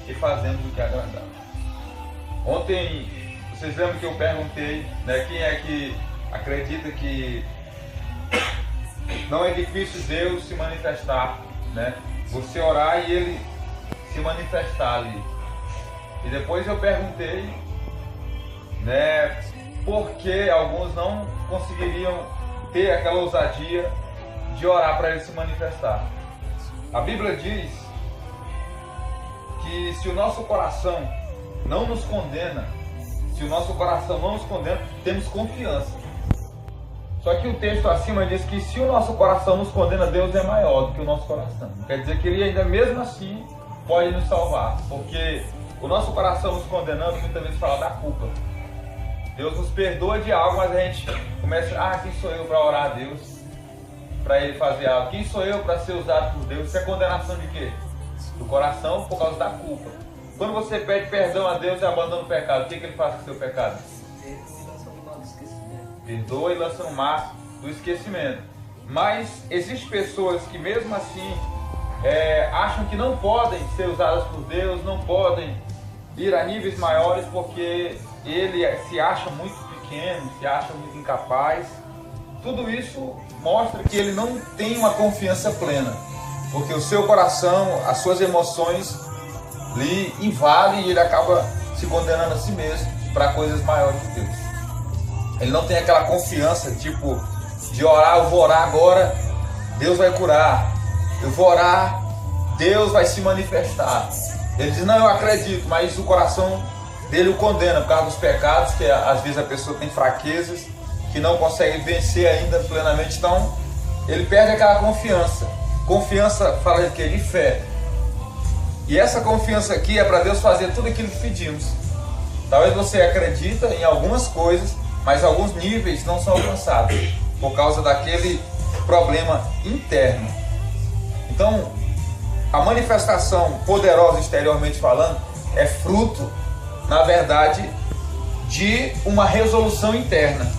e fazemos o que é agradável. Ontem, vocês lembram que eu perguntei, né, quem é que acredita que não é difícil Deus se manifestar, né? Você orar e Ele se manifestar ali. E depois eu perguntei, né, por que alguns não conseguiriam ter aquela ousadia de orar para Ele se manifestar. A Bíblia diz que se o nosso coração não nos condena, temos confiança. Só que o texto acima diz que se o nosso coração nos condena, Deus é maior do que o nosso coração. Quer dizer que Ele ainda mesmo assim pode nos salvar. Porque o nosso coração nos condenando muitas vezes fala da culpa. Deus nos perdoa de algo, mas a gente começa, quem sou eu para orar a Deus? Para Ele fazer algo. Quem sou eu para ser usado por Deus? Isso é condenação de quê? Do coração por causa da culpa. Quando você pede perdão a Deus e abandona o pecado, o que Ele faz com o seu pecado? Perdoa e lança no mar do esquecimento. Mas existem pessoas que mesmo assim acham que não podem ser usadas por Deus, não podem ir a níveis maiores porque ele se acha muito pequeno, se acha muito incapaz. Tudo isso mostra que ele não tem uma confiança plena, porque o seu coração, as suas emoções lhe invadem e ele acaba se condenando a si mesmo para coisas maiores que Deus. Ele não tem aquela confiança, tipo, de orar, eu vou orar agora, Deus vai curar. Eu vou orar, Deus vai se manifestar. Ele diz, não, eu acredito, mas o coração dele o condena por causa dos pecados, que às vezes a pessoa tem fraquezas, que não consegue vencer ainda plenamente. Então, ele perde aquela confiança. Confiança fala de quê? De fé. E essa confiança aqui é para Deus fazer tudo aquilo que pedimos. Talvez você acredita em algumas coisas, mas alguns níveis não são alcançados por causa daquele problema interno. Então, a manifestação poderosa exteriormente falando é fruto, na verdade, de uma resolução interna.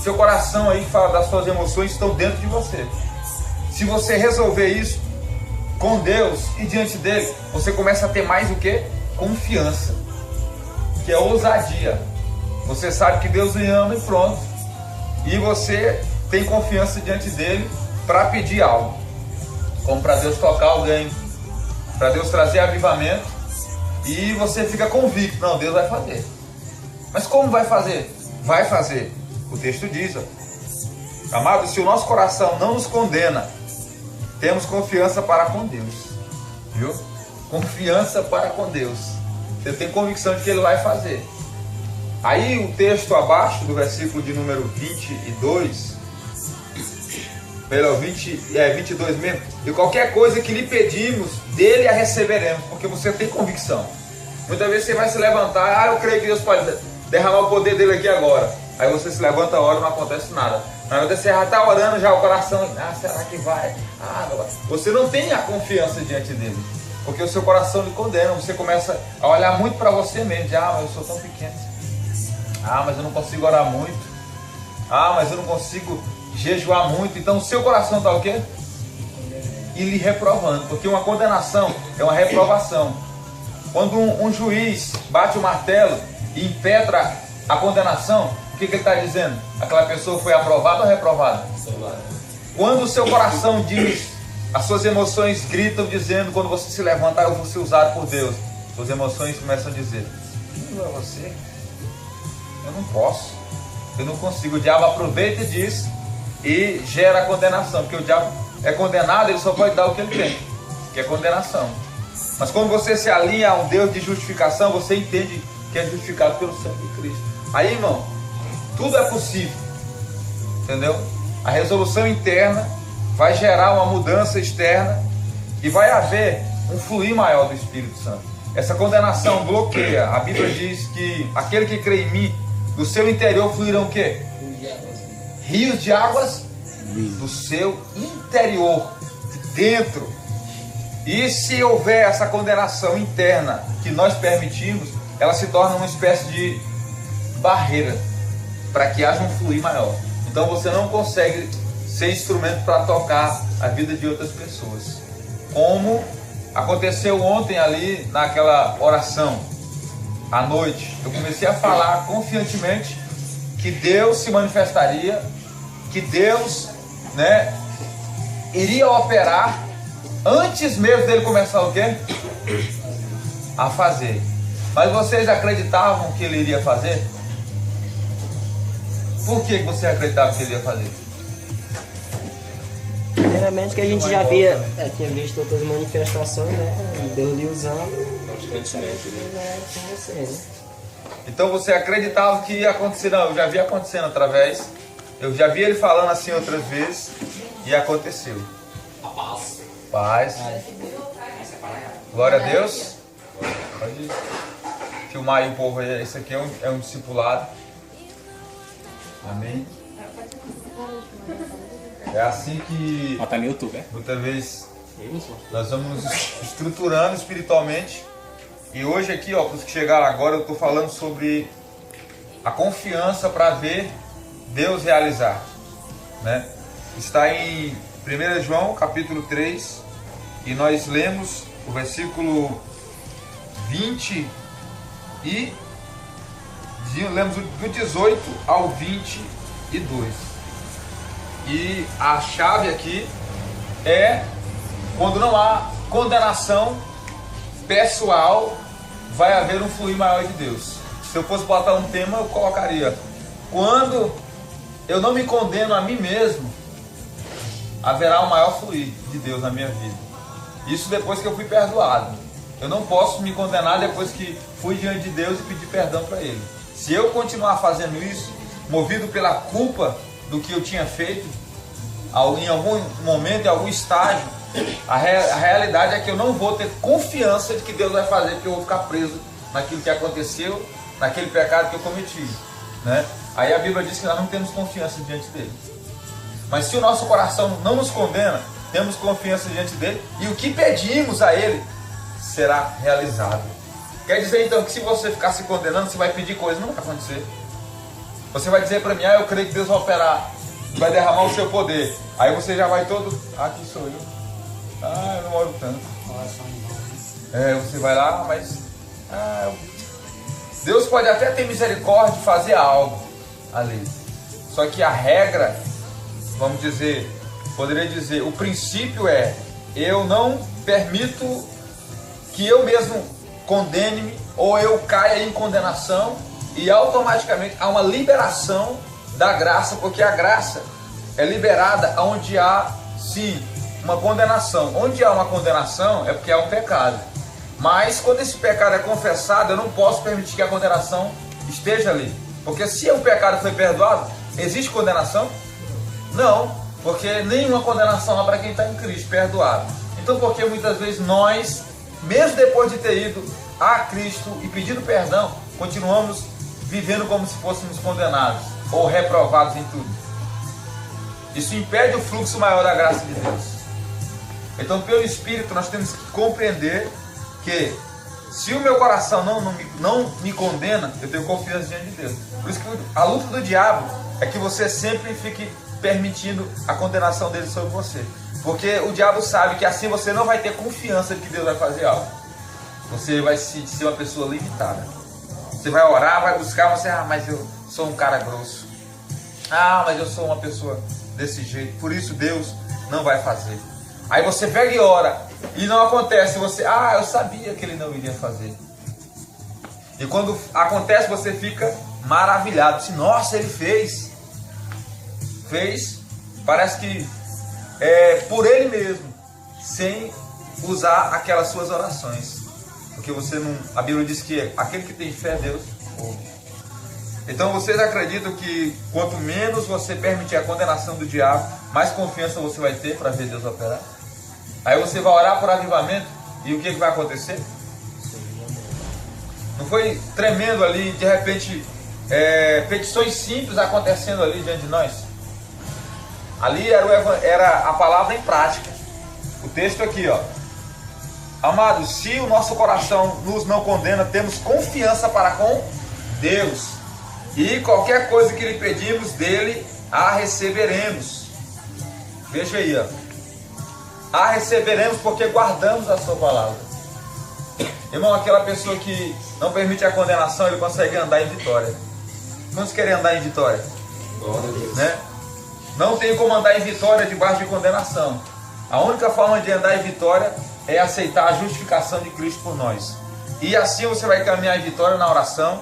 Seu coração aí fala das suas emoções estão dentro de você. Se você resolver isso com Deus e diante dele, você começa a ter mais o que? Confiança, que é ousadia. Você sabe que Deus lhe ama e pronto. E você tem confiança diante dele para pedir algo. Como para Deus tocar alguém, para Deus trazer avivamento. E você fica convicto, não, Deus vai fazer. Mas como vai fazer? Vai fazer. O texto diz, amado, se o nosso coração não nos condena, temos confiança para com Deus. Viu? Confiança para com Deus. Você tem convicção de que Ele vai fazer. Aí o texto abaixo do versículo de número 22, 22 mesmo, e qualquer coisa que lhe pedimos, dele a receberemos, porque você tem convicção. Muitas vezes você vai se levantar, eu creio que Deus pode derramar o poder dele aqui agora. Aí você se levanta a hora e não acontece nada. Na verdade você já está orando, já o coração, será que vai? Não vai. Você não tem a confiança diante dele, porque o seu coração lhe condena. Você começa a olhar muito para você mesmo, mas eu sou tão pequeno. Mas eu não consigo orar muito. Mas eu não consigo jejuar muito. Então o seu coração está o quê? E lhe reprovando, porque uma condenação é uma reprovação. Quando um juiz bate o martelo e impetra a condenação, o que ele está dizendo? Aquela pessoa foi aprovada ou reprovada? Quando o seu coração diz, as suas emoções gritam dizendo, quando você se levantar, eu vou ser usado por Deus. Suas emoções começam a dizer, não é você? Eu não posso, eu não consigo. O diabo aproveita disso e gera a condenação, porque o diabo é condenado, ele só pode dar o que ele tem, que é condenação. Mas quando você se alinha a um Deus de justificação, você entende que é justificado pelo sangue de Cristo. Aí, irmão, tudo é possível, entendeu? A resolução interna vai gerar uma mudança externa e vai haver um fluir maior do Espírito Santo. Essa condenação bloqueia. A Bíblia diz que aquele que crê em mim, do seu interior fluirão o quê? Rios de águas do seu interior, dentro. E se houver essa condenação interna que nós permitimos, ela se torna uma espécie de barreira para que haja um fluir maior. Então você não consegue ser instrumento para tocar a vida de outras pessoas. Como aconteceu ontem ali naquela oração, à noite. Eu comecei a falar confiantemente que Deus se manifestaria, que Deus, né, iria operar antes mesmo dele começar o quê? A fazer. Mas vocês acreditavam que ele iria fazer? Por que você acreditava que ele ia fazer? Primeiramente que a gente já tinha visto outras manifestações, né? Deus lhe usando. Então você acreditava que ia acontecer? Não, eu já vi acontecendo através. Eu já vi ele falando assim outras vezes e aconteceu. Paz. Glória a Deus. Pode filmar aí o povo aí. Esse aqui é um discipulado. Amém. É assim que tá no YouTube, né? Outra vez nós vamos nos estruturando espiritualmente. E hoje aqui, ó, para os que chegaram agora, eu estou falando sobre a confiança para ver Deus realizar, né? Está em 1 João capítulo 3 e nós lemos o versículo 20 e lemos do 18 ao 22. E a chave aqui é quando não há condenação pessoal, vai haver um fluir maior de Deus. Se eu fosse botar um tema, eu colocaria: quando eu não me condeno a mim mesmo, haverá um maior fluir de Deus na minha vida. Isso depois que eu fui perdoado. Eu não posso me condenar depois que fui diante de Deus e pedir perdão para Ele. Se eu continuar fazendo isso, movido pela culpa do que eu tinha feito, em algum momento, em algum estágio, a realidade é que eu não vou ter confiança de que Deus vai fazer, porque eu vou ficar preso naquilo que aconteceu, naquele pecado que eu cometi, né? Aí a Bíblia diz que nós não temos confiança diante dele. Mas se o nosso coração não nos condena, temos confiança diante dele, e o que pedimos a ele será realizado. Quer dizer então que se você ficar se condenando, você vai pedir coisa, não vai acontecer. Você vai dizer para mim: eu creio que Deus vai operar, vai derramar o seu poder. Aí você já vai todo: aqui sou eu. Eu não oro tanto. Você vai lá, mas Deus pode até ter misericórdia de fazer algo ali. Só que a regra, vamos dizer, poderia dizer, o princípio é: eu não permito que eu mesmo condene-me ou eu caia em condenação, e automaticamente há uma liberação da graça, porque a graça é liberada onde há, sim, uma condenação. Onde há uma condenação é porque há um pecado. Mas quando esse pecado é confessado, eu não posso permitir que a condenação esteja ali. Porque se o pecado foi perdoado, existe condenação? Não, porque nenhuma condenação há para quem está em Cristo, perdoado. Então por que muitas vezes nós, mesmo depois de ter ido a Cristo e pedido perdão, continuamos vivendo como se fôssemos condenados ou reprovados em tudo? Isso impede o fluxo maior da graça de Deus. Então, pelo Espírito, nós temos que compreender que se o meu coração não me condena, eu tenho confiança diante de Deus. Por isso que a luta do diabo é que você sempre fique permitindo a condenação dele sobre você. Porque o diabo sabe que assim você não vai ter confiança de que Deus vai fazer algo. Você vai ser uma pessoa limitada. Você vai orar, vai buscar, mas eu sou um cara grosso. Mas eu sou uma pessoa desse jeito, por isso Deus não vai fazer. Aí você pega e ora e não acontece, você, eu sabia que ele não iria fazer. E quando acontece, você fica maravilhado, assim, nossa, ele fez, parece que por ele mesmo, sem usar aquelas suas orações, porque você não, a Bíblia diz que aquele que tem fé, Deus ouve. Então vocês acreditam que quanto menos você permitir a condenação do diabo, mais confiança você vai ter para ver Deus operar? Aí você vai orar por avivamento e o que vai acontecer? Não foi tremendo ali, de repente, petições simples acontecendo ali diante de nós? Ali era a palavra em prática. O texto aqui, ó. Amados, se o nosso coração nos não condena, temos confiança para com Deus. E qualquer coisa que lhe pedimos dele, a receberemos. Veja aí, ó. a receberemos porque guardamos a sua palavra. Irmão, aquela pessoa que não permite a condenação, ele consegue andar em vitória. Quantos querem andar em vitória? Glória a Deus. Né? Não tem como andar em vitória debaixo de condenação. A única forma de andar em vitória é aceitar a justificação de Cristo por nós. E assim você vai caminhar em vitória na oração,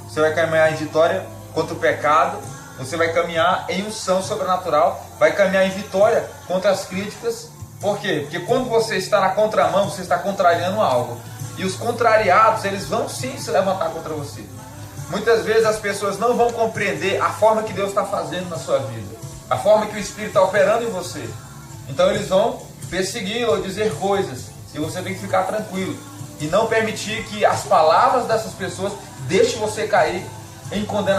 você vai caminhar em vitória contra o pecado, você vai caminhar em unção sobrenatural, vai caminhar em vitória contra as críticas. Por quê? Porque quando você está na contramão, você está contrariando algo. E os contrariados, eles vão sim se levantar contra você. Muitas vezes as pessoas não vão compreender a forma que Deus está fazendo na sua vida, a forma que o Espírito está operando em você. Então eles vão persegui-lo ou dizer coisas, e você tem que ficar tranquilo e não permitir que as palavras dessas pessoas deixem você cair em condenação.